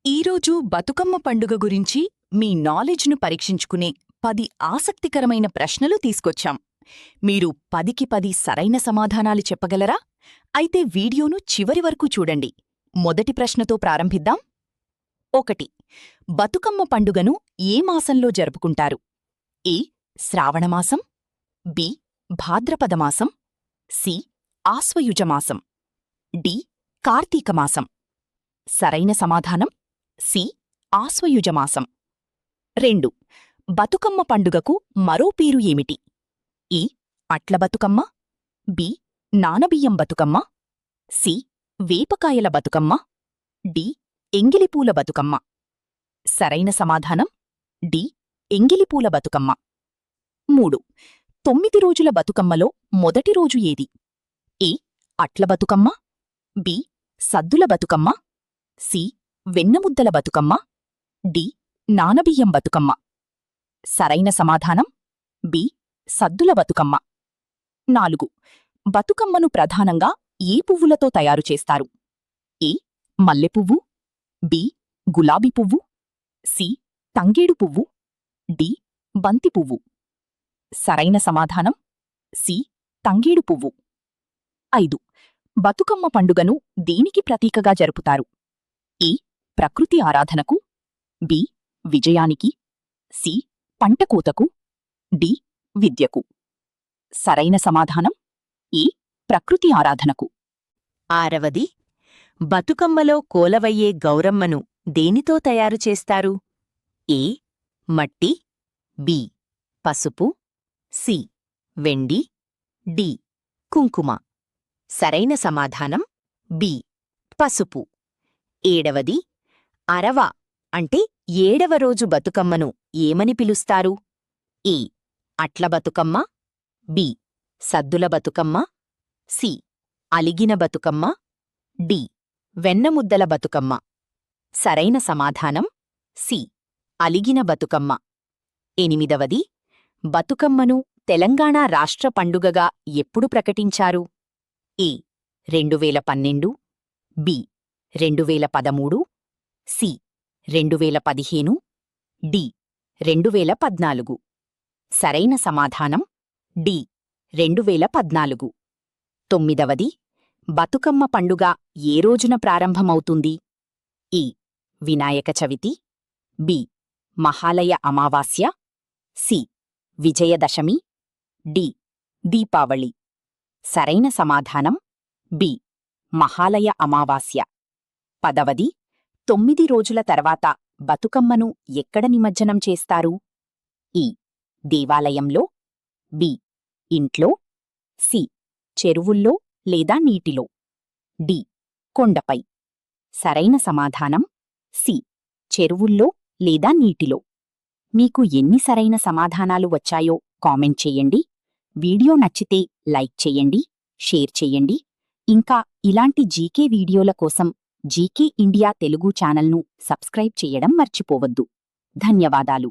ఈరోజు బతుకమ్మ పండుగ గురించి మీ నాలెడ్జ్ను పరీక్షించుకునే 10 ఆసక్తికరమైన ప్రశ్నలు తీసుకొచ్చాం. మీరు 10కి 10 సరైన సమాధానాలు చెప్పగలరా? అయితే వీడియోను చివరి వరకు చూడండి. మొదటి ప్రశ్నతో ప్రారంభిద్దాం. 1. బతుకమ్మ పండుగను ఏ మాసంలో జరుపుకుంటారు? ఏ. శ్రావణమాసం, బి. భాద్రపదమాసం, సి. ఆశ్వయుజమాసం, డి. కార్తీకమాసం. సరైన సమాధానం సి. ఆశ్వయుజమాసం. 2. బతుకమ్మ పండుగకు మరో పేరు ఏమిటి? ఈ. అట్ల బతుకమ్మ, బి. నానబియ్యం బతుకమ్మ, సి. వేపకాయల బతుకమ్మ, డి. ఎంగిలిపూల బతుకమ్మ. సరైన సమాధానం డి. ఎంగిలిపూల బతుకమ్మ. 3. 9 రోజుల బతుకమ్మలో మొదటి రోజు ఏది? ఏ. అట్ల బతుకమ్మ, బి. సద్దుల బతుకమ్మ, సి. వెన్నముద్దల బతుకమ్మ, డి. నానబియ్యం బతుకమ్మ. సరైన సమాధానం బి. సద్దుల బతుకమ్మ. 4. బతుకమ్మను ప్రధానంగా ఏ పువ్వులతో తయారు చేస్తారు? ఏ. మల్లెపువ్వు, బి. గులాబీ పువ్వు, సి. తంగేడు పువ్వు, డి. బంతి పువ్వు. సరైన సమాధానం సి. తంగేడు పువ్వు. 5. బతుకమ్మ పండుగను దేనికి ప్రతీకగా జరుపుతారు? ఏ. ప్రకృతి ఆరాధనకు, బి. విజయానికి, సి. పంటకోతకు, డి. విద్యకు. సరైన సమాధానం ఏ. ప్రకృతి ఆరాధనకు. 6. బతుకమ్మలో కోలవయ్యే గౌరమ్మను దేనితో తయారు చేస్తారు? ఏ. మట్టి, బి. పసుపు, సి. వెండి, డి. కుంకుమ. సరైన సమాధానం బి. పసుపు. 7. అరవ అంటే 7వ రోజు బతుకమ్మను ఏమని పిలుస్తారు? ఏ. అట్ల బతుకమ్మ, బి. సద్దుల బతుకమ్మ, సి. అలిగిన బతుకమ్మ, డి. వెన్నముద్దల బతుకమ్మ. సరైన సమాధానం సి. అలిగిన బతుకమ్మ. 8. బతుకమ్మను తెలంగాణ రాష్ట్ర పండుగగా ఎప్పుడు ప్రకటించారు? ఏ. 2012, బి. 2013, సి. 2015, డి. 2014. సరైన సమాధానం డి. 2014. 9. బతుకమ్మ పండుగ ఏ రోజున ప్రారంభమవుతుంది? ఈ. వినాయక చవితి, బి. మహాలయ అమావాస్య, సి. విజయదశమి, డి. దీపావళి. సరైన సమాధానం బి. మహాలయ అమావాస్య. 10. 9 రోజుల తర్వాత బతుకమ్మను ఎక్కడ నిమజ్జనం చేస్తారు? ఈ. దేవాలయంలో, బి. ఇంట్లో, సి. చెరువుల్లో లేదా నీటిలో, డి. కొండపై. సరైన సమాధానం సి. చెరువుల్లో లేదా నీటిలో. మీకు ఎన్ని సరైన సమాధానాలు వచ్చాయో కామెంట్ చేయండి. వీడియో నచ్చితే లైక్ చేయండి, షేర్ చేయండి. ఇంకా ఇలాంటి జీకే వీడియోల కోసం జీకే ఇండియా తెలుగు ఛానల్ను సబ్స్క్రైబ్ చేయడం మర్చిపోవద్దు. ధన్యవాదాలు.